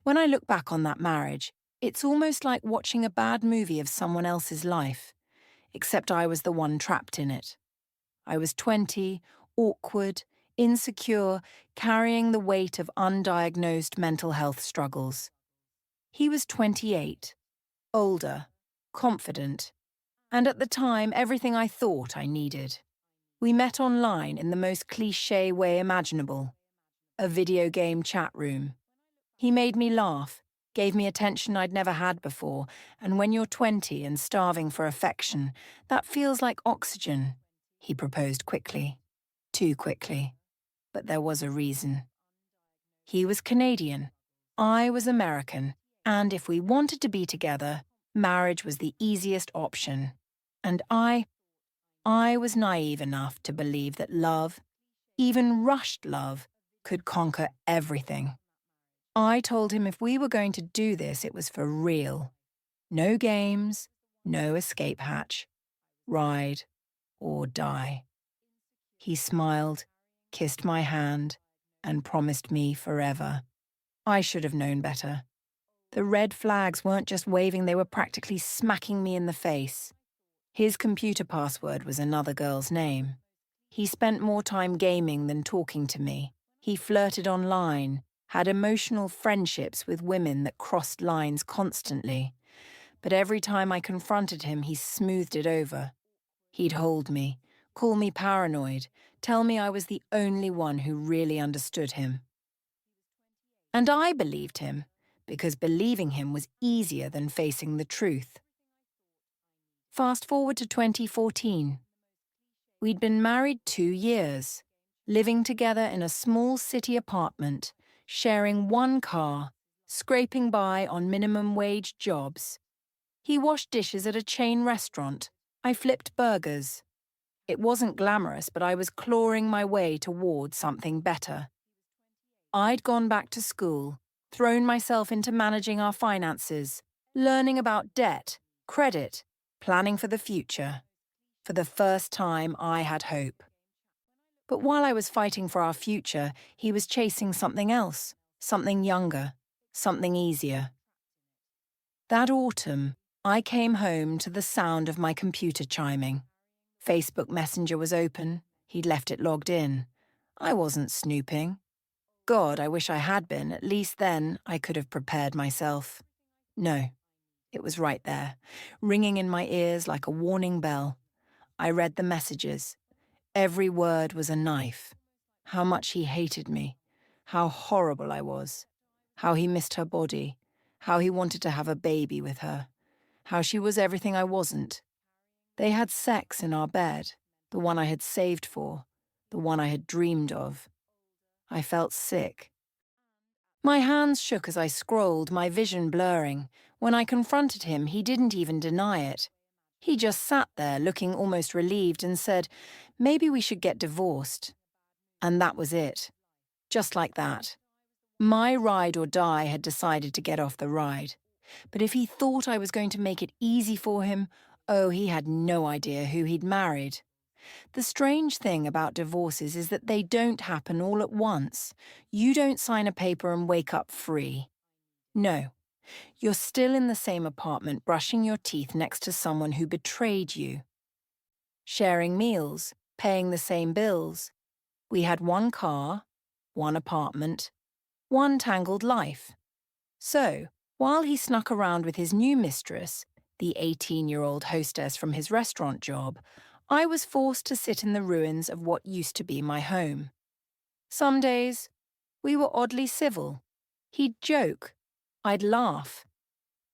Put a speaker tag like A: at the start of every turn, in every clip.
A: When I look back on that marriage, it's almost like watching a bad movie of someone else's life, except I was the one trapped in it. I was 20, awkward, insecure, carrying the weight of undiagnosed mental health struggles. He was 28, older, confident, and at the time everything I thought I needed. We met online in the most cliché way imaginable, a video game chat room. He made me laugh, gave me attention I'd never had before, and when you're 20 and starving for affection, that feels like oxygen. He proposed quickly. Too quickly. But there was a reason. He was Canadian. I was American. And if we wanted to be together, marriage was the easiest option. And I was naive enough to believe that love, even rushed love, could conquer everything. I told him if we were going to do this, it was for real. No games, no escape hatch. Ride or die. He smiled, kissed my hand, and promised me forever. I should have known better. The red flags weren't just waving, they were practically smacking me in the face. His computer password was another girl's name. He spent more time gaming than talking to me. He flirted online, had emotional friendships with women that crossed lines constantly. But every time I confronted him, he smoothed it over. He'd hold me, call me paranoid, tell me I was the only one who really understood him. And I believed him, because believing him was easier than facing the truth. Fast forward to 2014. We'd been married 2 years, living together in a small city apartment, sharing one car, scraping by on minimum wage jobs. He washed dishes at a chain restaurant. I flipped burgers. It wasn't glamorous, but I was clawing my way towards something better. I'd gone back to school, thrown myself into managing our finances, learning about debt, credit, planning for the future. For the first time, I had hope. But while I was fighting for our future, he was chasing something else, something younger, something easier. That autumn, I came home to the sound of my computer chiming. Facebook Messenger was open. He'd left it logged in. I wasn't snooping. God, I wish I had been. At least then I could have prepared myself. No, it was right there, ringing in my ears like a warning bell. I read the messages. Every word was a knife. How much he hated me. How horrible I was. How he missed her body. How he wanted to have a baby with her. How she was everything I wasn't. They had sex in our bed, the one I had saved for, the one I had dreamed of. I felt sick. My hands shook as I scrolled, my vision blurring. When I confronted him, he didn't even deny it. He just sat there, looking almost relieved, and said, "Maybe we should get divorced." And that was it. Just like that. My ride or die had decided to get off the ride. But if he thought I was going to make it easy for him, oh, he had no idea who he'd married. The strange thing about divorces is that they don't happen all at once. You don't sign a paper and wake up free. No, you're still in the same apartment brushing your teeth next to someone who betrayed you. Sharing meals, paying the same bills. We had one car, one apartment, one tangled life. So, while he snuck around with his new mistress, the 18-year-old hostess from his restaurant job, I was forced to sit in the ruins of what used to be my home. Some days, we were oddly civil. He'd joke. I'd laugh.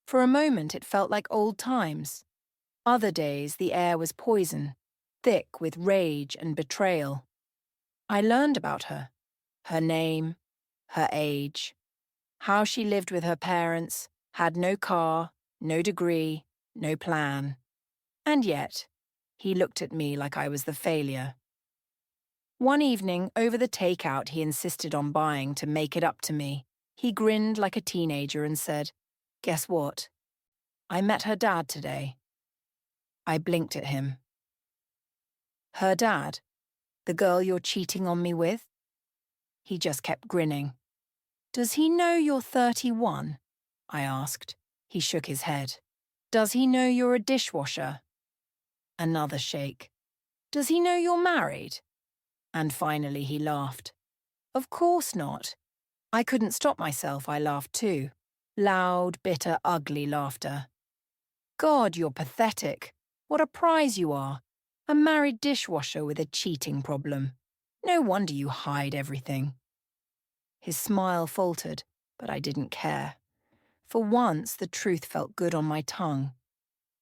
A: For a moment, it felt like old times. Other days, the air was poison, thick with rage and betrayal. I learned about her. Her name, her age, how she lived with her parents, had no car, no degree, no plan. And yet, he looked at me like I was the failure. One evening, over the takeout he insisted on buying to make it up to me, he grinned like a teenager and said, "Guess what? I met her dad today." I blinked at him. "Her dad? The girl you're cheating on me with?" He just kept grinning. Does he know you're 31? I asked. He shook his head. Does he know you're a dishwasher? Another shake. Does he know you're married? And finally he laughed. Of course not. I couldn't stop myself, I laughed too. Loud, bitter, ugly laughter. God, you're pathetic. What a prize you are. A married dishwasher with a cheating problem. No wonder you hide everything. His smile faltered, but I didn't care. For once, the truth felt good on my tongue.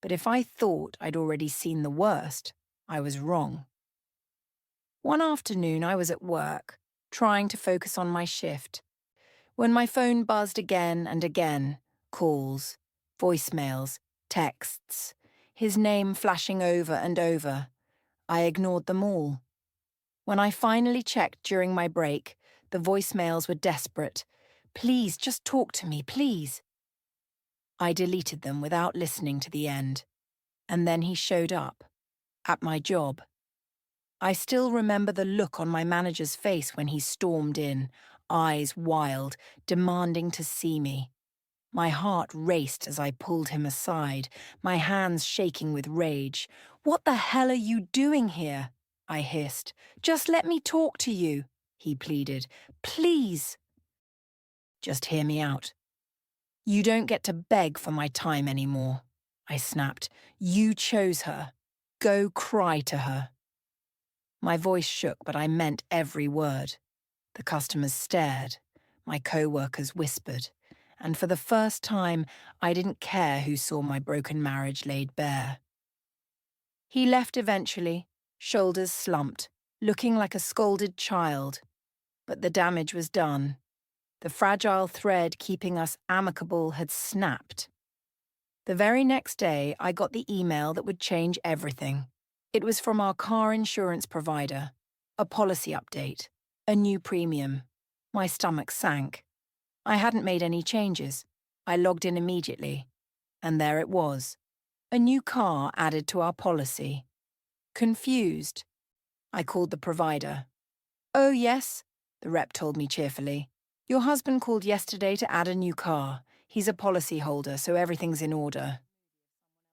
A: But if I thought I'd already seen the worst, I was wrong. One afternoon, I was at work, trying to focus on my shift, when my phone buzzed again and again. Calls, voicemails, texts, his name flashing over and over. I ignored them all. When I finally checked during my break, the voicemails were desperate. Please, just talk to me, please. I deleted them without listening to the end. And then he showed up, at my job. I still remember the look on my manager's face when he stormed in, eyes wild, demanding to see me. My heart raced as I pulled him aside, my hands shaking with rage. What the hell are you doing here? I hissed. Just let me talk to you, he pleaded. Please. Just hear me out. You don't get to beg for my time anymore, I snapped. You chose her. Go cry to her. My voice shook, but I meant every word. The customers stared. My co-workers whispered. And for the first time, I didn't care who saw my broken marriage laid bare. He left eventually, shoulders slumped, looking like a scolded child. But the damage was done. The fragile thread keeping us amicable had snapped. The very next day, I got the email that would change everything. It was from our car insurance provider. A policy update. A new premium. My stomach sank. I hadn't made any changes. I logged in immediately. And there it was. A new car added to our policy. Confused. I called the provider. Oh, yes, the rep told me cheerfully. Your husband called yesterday to add a new car. He's a policyholder, so everything's in order.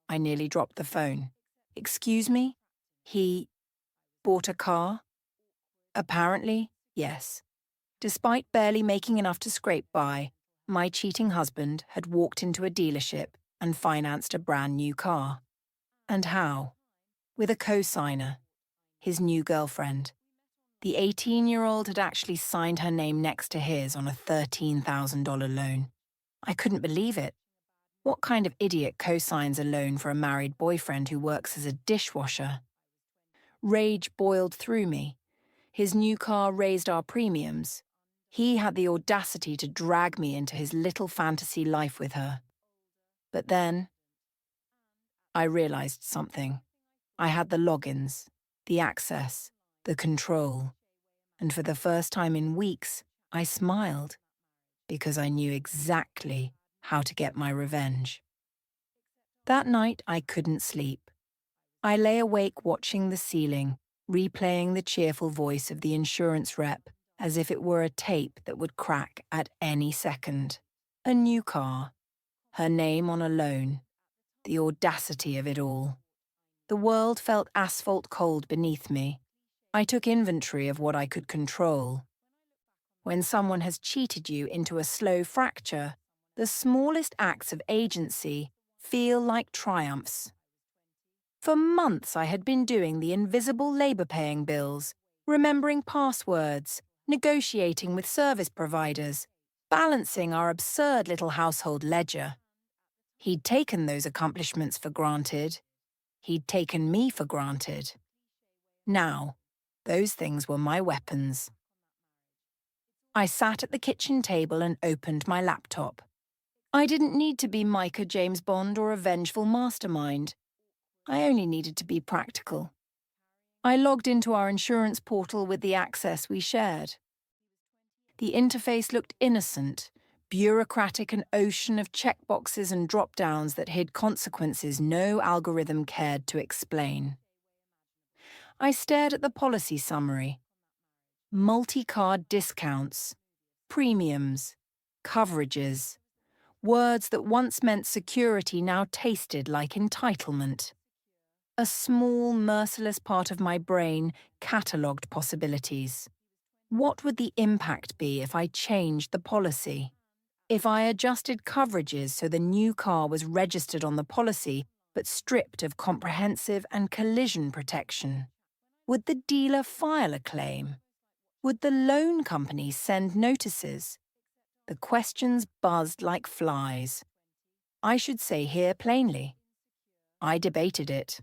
A: I nearly dropped the phone. Excuse me? He bought a car? Apparently, yes. Despite barely making enough to scrape by, my cheating husband had walked into a dealership and financed a brand new car. And how? With a co-signer, his new girlfriend. The 18-year-old had actually signed her name next to his on a $13,000 loan. I couldn't believe it. What kind of idiot co-signs a loan for a married boyfriend who works as a dishwasher? Rage boiled through me. His new car raised our premiums. He had the audacity to drag me into his little fantasy life with her. But then, I realized something. I had the logins, the access, the control. And for the first time in weeks, I smiled, because I knew exactly how to get my revenge. That night, I couldn't sleep. I lay awake watching the ceiling, replaying the cheerful voice of the insurance rep as if it were a tape that would crack at any second. A new car, her name on a loan, the audacity of it all. The world felt asphalt cold beneath me. I took inventory of what I could control. When someone has cheated you into a slow fracture, the smallest acts of agency feel like triumphs. For months I had been doing the invisible labour-paying bills, remembering passwords, negotiating with service providers, balancing our absurd little household ledger. He'd taken those accomplishments for granted. He'd taken me for granted. Now, those things were my weapons. I sat at the kitchen table and opened my laptop. I didn't need to be Micah James Bond or a vengeful mastermind. I only needed to be practical. I logged into our insurance portal with the access we shared. The interface looked innocent, bureaucratic, an ocean of checkboxes and drop-downs that hid consequences no algorithm cared to explain. I stared at the policy summary. Multi-card discounts, premiums, Coverages. Words that once meant security now tasted like entitlement. A small, merciless part of my brain catalogued possibilities. What would the impact be if I changed the policy? If I adjusted coverages so the new car was registered on the policy but stripped of comprehensive and collision protection? Would the dealer file a claim? Would the loan company send notices? The questions buzzed like flies. I should say here plainly, I debated it.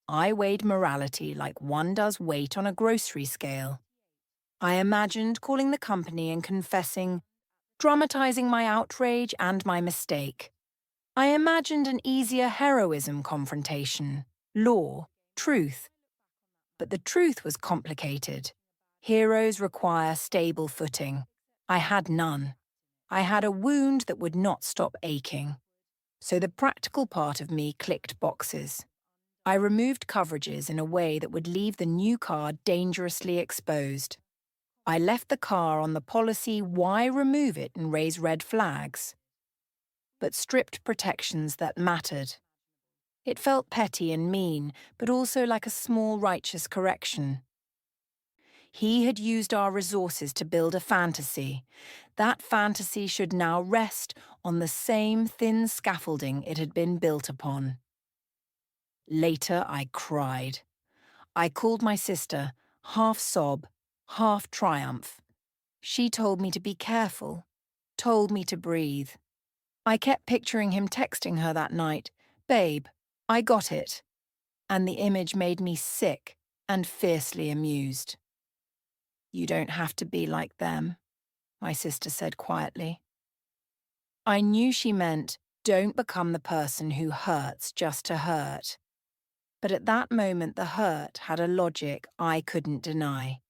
A: I weighed morality like one does weight on a grocery scale. I imagined calling the company and confessing, dramatizing my outrage and my mistake. I imagined an easier heroism confrontation, law, truth. But the truth was complicated. Heroes require stable footing. I had none. I had a wound that would not stop aching. So the practical part of me clicked boxes. I removed coverages in a way that would leave the new car dangerously exposed. I left the car on the policy why remove it and raise red flags, but stripped protections that mattered. It felt petty and mean, but also like a small righteous correction. He had used our resources to build a fantasy. That fantasy should now rest on the same thin scaffolding it had been built upon. Later, I cried. I called my sister, half sob, half triumph. She told me to be careful, told me to breathe. I kept picturing him texting her that night, "Babe, I got it." And the image made me sick and fiercely amused. "You don't have to be like them," my sister said quietly. I knew she meant, don't become the person who hurts just to hurt. But at that moment, the hurt had a logic I couldn't deny.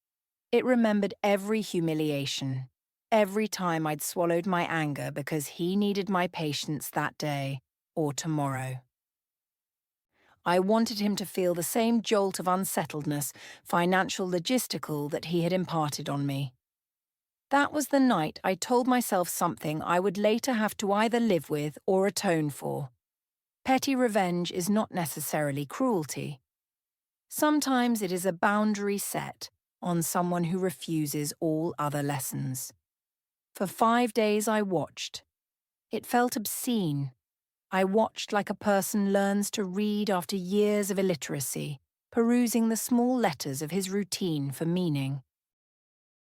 A: It remembered every humiliation, every time I'd swallowed my anger because he needed my patience that day or tomorrow. I wanted him to feel the same jolt of unsettledness, financial logistical, that he had imparted on me. That was the night I told myself something I would later have to either live with or atone for. Petty revenge is not necessarily cruelty. Sometimes it is a boundary set on someone who refuses all other lessons. For 5 days I watched. It felt obscene. I watched like a person learns to read after years of illiteracy, perusing the small letters of his routine for meaning.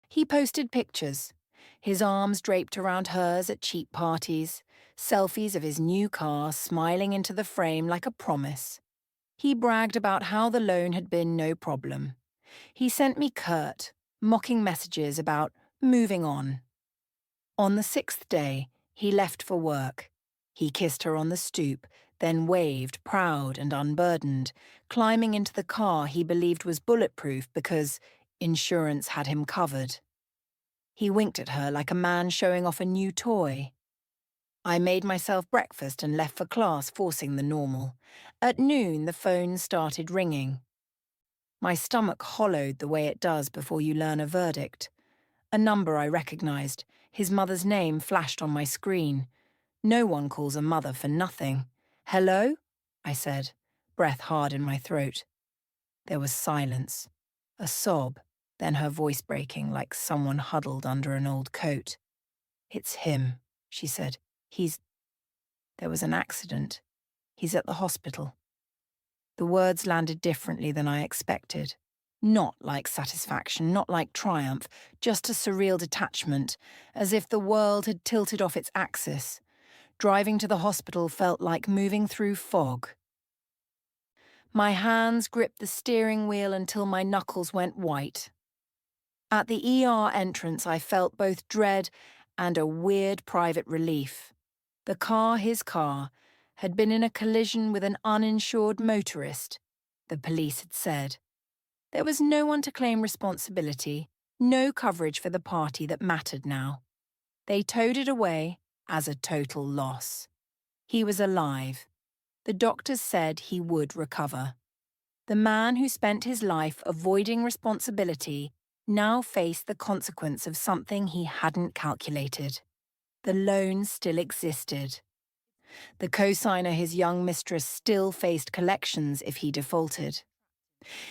A: He posted pictures, his arms draped around hers at cheap parties, selfies of his new car smiling into the frame like a promise. He bragged about how the loan had been no problem. He sent me curt, mocking messages about moving on. On the 6th day, he left for work. He kissed her on the stoop, then waved, proud and unburdened, climbing into the car he believed was bulletproof because insurance had him covered. He winked at her like a man showing off a new toy. I made myself breakfast and left for class, forcing the normal. At noon, the phone started ringing. My stomach hollowed the way it does before you learn a verdict. A number I recognized. His mother's name flashed on my screen. No one calls a mother for nothing. "Hello?" I said, breath hard in my throat. There was silence. A sob, then her voice breaking like someone huddled under an old coat. "It's him," she said. There was an accident. He's at the hospital." The words landed differently than I expected. Not like satisfaction, not like triumph, just a surreal detachment, as if the world had tilted off its axis. Driving to the hospital felt like moving through fog. My hands gripped the steering wheel until my knuckles went white. At the ER entrance, I felt both dread and a weird private relief. The car, his car, had been in a collision with an uninsured motorist, the police had said. There was no one to claim responsibility, no coverage for the party that mattered now. They towed it away as a total loss. He was alive. The doctors said he would recover. The man who spent his life avoiding responsibility now faced the consequence of something he hadn't calculated. The loan still existed. The cosigner, his young mistress, still faced collections if he defaulted.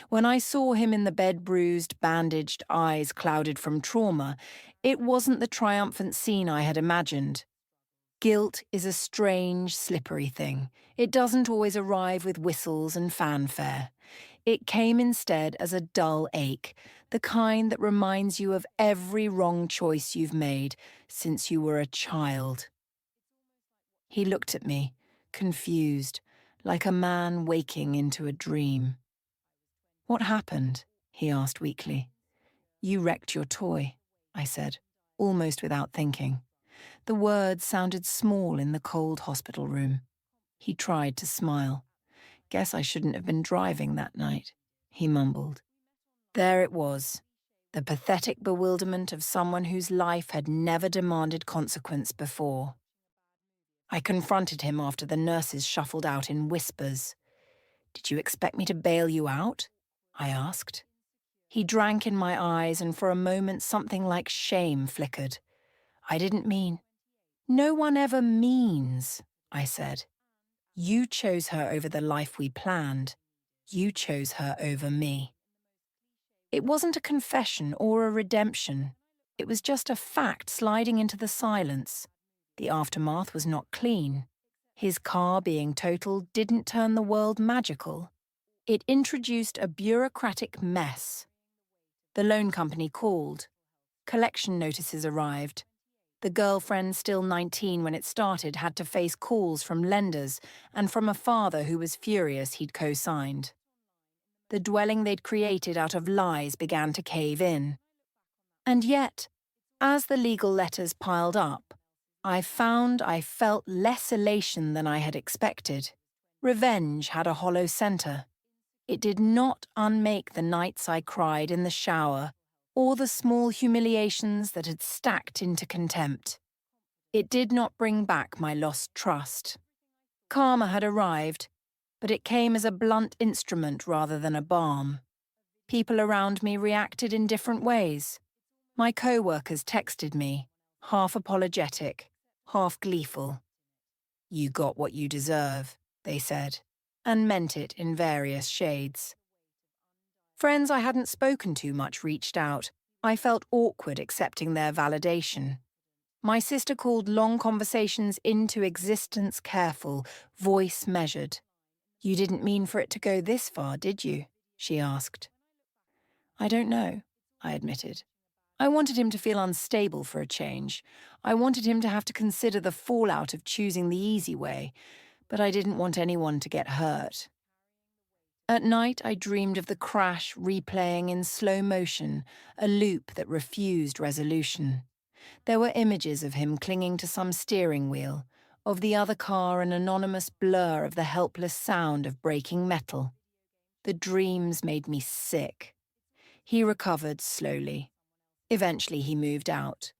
A: When I saw him in the bed, bruised, bandaged, eyes clouded from trauma, it wasn't the triumphant scene I had imagined. Guilt is a strange, slippery thing. It doesn't always arrive with whistles and fanfare. It came instead as a dull ache, the kind that reminds you of every wrong choice you've made since you were a child. He looked at me, confused, like a man waking into a dream. "What happened?" he asked weakly. "You wrecked your toy," I said, almost without thinking. The words sounded small in the cold hospital room. He tried to smile. "Guess I shouldn't have been driving that night," he mumbled. There it was, the pathetic bewilderment of someone whose life had never demanded consequence before. I confronted him after the nurses shuffled out in whispers. "Did you expect me to bail you out?" I asked. He drank in my eyes, and for a moment something like shame flickered. "I didn't mean—" "No one ever means," I said. "You chose her over the life we planned. You chose her over me." It wasn't a confession or a redemption. It was just a fact sliding into the silence. The aftermath was not clean. His car being totaled didn't turn the world magical. It introduced a bureaucratic mess. The loan company called. Collection notices arrived. The girlfriend, still 19 when it started, had to face calls from lenders and from a father who was furious he'd co-signed. The dwelling they'd created out of lies began to cave in. And yet, as the legal letters piled up, I found I felt less elation than I had expected. Revenge had a hollow center. It did not unmake the nights I cried in the shower or the small humiliations that had stacked into contempt. It did not bring back my lost trust. Karma had arrived, but it came as a blunt instrument rather than a balm. People around me reacted in different ways. My co-workers texted me, half apologetic, half gleeful. "You got what you deserve," they said, and meant it in various shades. Friends I hadn't spoken to much reached out. I felt awkward accepting their validation. My sister called long conversations into existence careful, voice measured. "You didn't mean for it to go this far, did you?" she asked. "I don't know," I admitted. I wanted him to feel unstable for a change. I wanted him to have to consider the fallout of choosing the easy way, but I didn't want anyone to get hurt. At night, I dreamed of the crash replaying in slow motion, a loop that refused resolution. There were images of him clinging to some steering wheel, of the other car an anonymous blur of the helpless sound of breaking metal. The dreams made me sick. He recovered slowly. Eventually he moved out.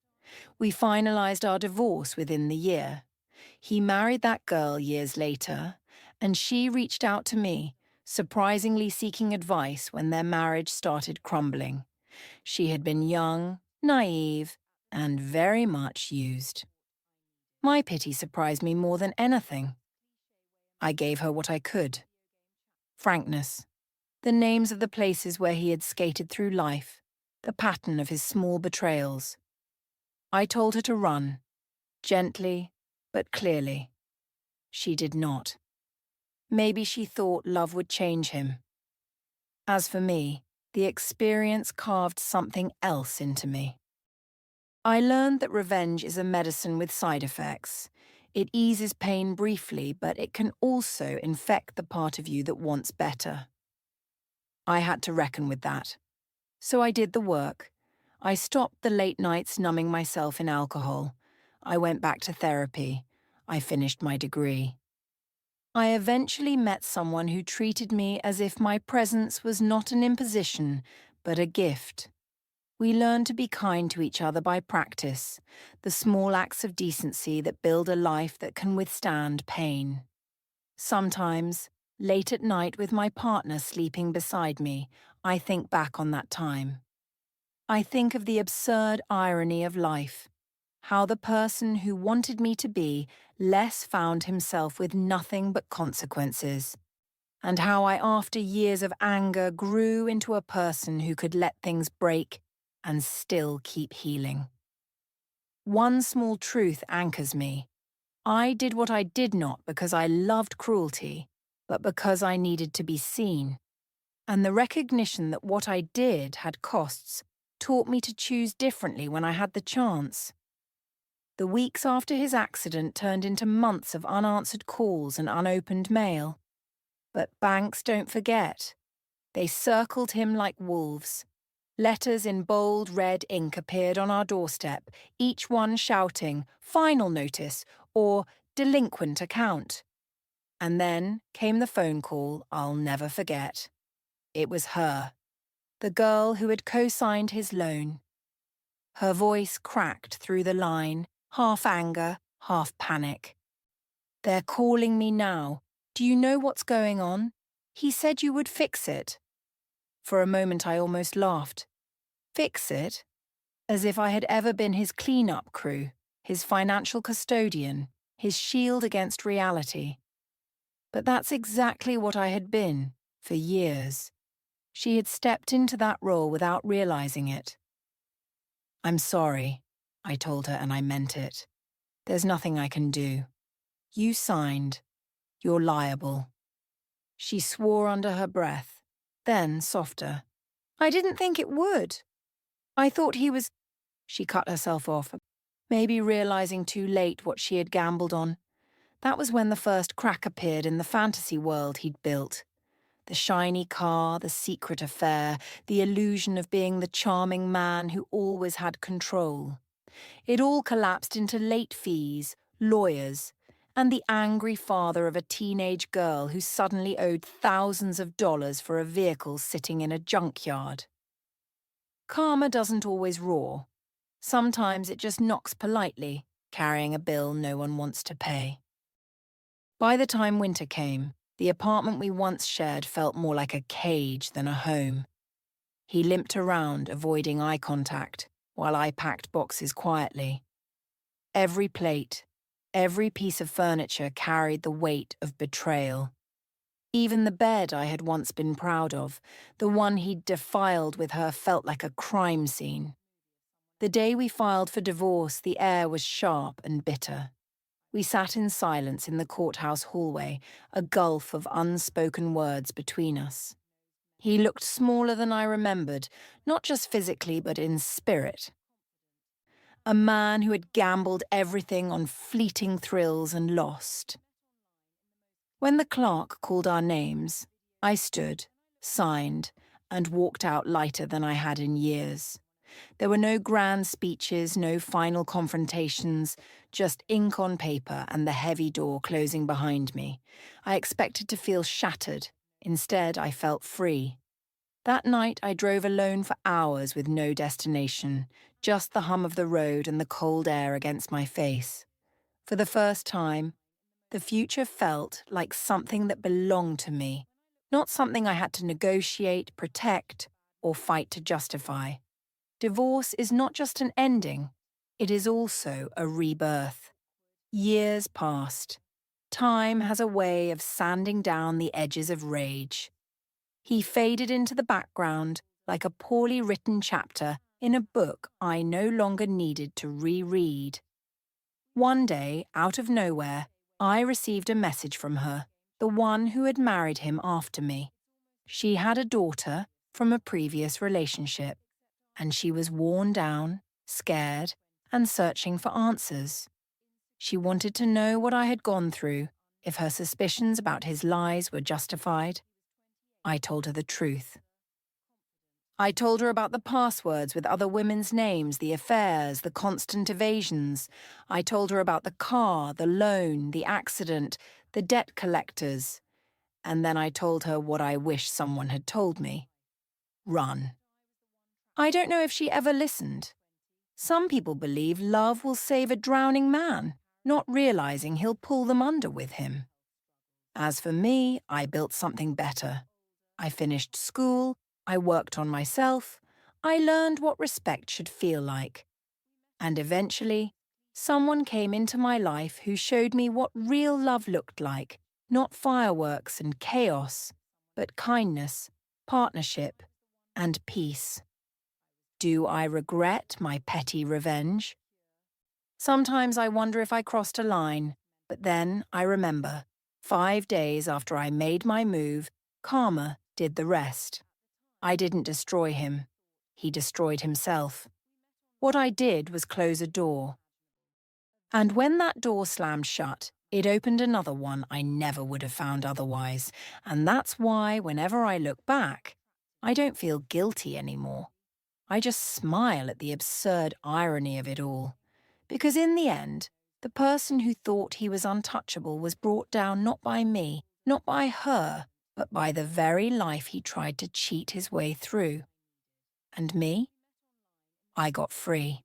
A: We finalized our divorce within the year. He married that girl years later, and she reached out to me, surprisingly seeking advice when their marriage started crumbling. She had been young, naive, and very much used. My pity surprised me more than anything. I gave her what I could. Frankness. The names of the places where he had skated through life, the pattern of his small betrayals. I told her to run, gently but clearly. She did not. Maybe she thought love would change him. As for me, the experience carved something else into me. I learned that revenge is a medicine with side effects. It eases pain briefly, but it can also infect the part of you that wants better. I had to reckon with that. So I did the work. I stopped the late nights numbing myself in alcohol. I went back to therapy. I finished my degree. I eventually met someone who treated me as if my presence was not an imposition, but a gift. We learn to be kind to each other by practice, the small acts of decency that build a life that can withstand pain. Sometimes, late at night with my partner sleeping beside me, I think back on that time. I think of the absurd irony of life. how the person who wanted me to be less found himself with nothing but consequences, and how I, after years of anger, grew into a person who could let things break and still keep healing. One small truth anchors me. I did what I did not because I loved cruelty, but because I needed to be seen. And the recognition that what I did had costs taught me to choose differently when I had the chance. The weeks after his accident turned into months of unanswered calls and unopened mail. But banks don't forget. They circled him like wolves. Letters in bold red ink appeared on our doorstep, each one shouting, "Final notice," or "Delinquent account." And then came the phone call I'll never forget. It was her, the girl who had co-signed his loan. Her voice cracked through the line, half anger, half panic. "They're calling me now. Do you know what's going on? He said you would fix it." For a moment I almost laughed. Fix it? As if I had ever been his clean-up crew, his financial custodian, his shield against reality. But that's exactly what I had been, for years. She had stepped into that role without realizing it. "I'm sorry," I told her, and I meant it. "There's nothing I can do. You signed. You're liable." She swore under her breath, then softer. "I didn't think it would. I thought he was—" She cut herself off, maybe realizing too late what she had gambled on. That was when the first crack appeared in the fantasy world he'd built. The shiny car, the secret affair, the illusion of being the charming man who always had control. It all collapsed into late fees, lawyers, and the angry father of a teenage girl who suddenly owed thousands of dollars for a vehicle sitting in a junkyard. Karma doesn't always roar. Sometimes it just knocks politely, carrying a bill no one wants to pay. By the time winter came, the apartment we once shared felt more like a cage than a home. He limped around, avoiding eye contact, while I packed boxes quietly. Every plate, every piece of furniture carried the weight of betrayal. Even the bed I had once been proud of, the one he'd defiled with her, felt like a crime scene. The day we filed for divorce, the air was sharp and bitter. We sat in silence in the courthouse hallway, a gulf of unspoken words between us. He looked smaller than I remembered, not just physically but in spirit. A man who had gambled everything on fleeting thrills and lost. When the clerk called our names, I stood, signed, and walked out lighter than I had in years. There were no grand speeches, no final confrontations, just ink on paper and the heavy door closing behind me. I expected to feel shattered. Instead, I felt free. That night, I drove alone for hours with no destination, just the hum of the road and the cold air against my face. For the first time, the future felt like something that belonged to me, not something I had to negotiate, protect, or fight to justify. Divorce is not just an ending, it is also a rebirth. Years passed. Time has a way of sanding down the edges of rage. He faded into the background like a poorly written chapter in a book I no longer needed to reread. One day, out of nowhere, I received a message from her, the one who had married him after me. She had a daughter from a previous relationship, and she was worn down, scared, and searching for answers. She wanted to know what I had gone through, if her suspicions about his lies were justified. I told her the truth. I told her about the passwords with other women's names, the affairs, the constant evasions. I told her about the car, the loan, the accident, the debt collectors. And then I told her what I wish someone had told me. Run. I don't know if she ever listened. Some people believe love will save a drowning man, not realizing he'll pull them under with him. As for me, I built something better. I finished school, I worked on myself, I learned what respect should feel like. And eventually, Someone came into my life who showed me what real love looked like, not fireworks and chaos, but kindness, partnership, and peace. Do I regret my petty revenge? Sometimes I wonder if I crossed a line, but then I remember, 5 days after I made my move, karma did the rest. I didn't destroy him. He destroyed himself. What I did was close a door. And when that door slammed shut, it opened another one I never would have found otherwise. And that's why, whenever I look back, I don't feel guilty anymore. I just smile at the absurd irony of it all. Because in the end, the person who thought he was untouchable was brought down not by me, not by her, but by the very life he tried to cheat his way through. And me? I got free.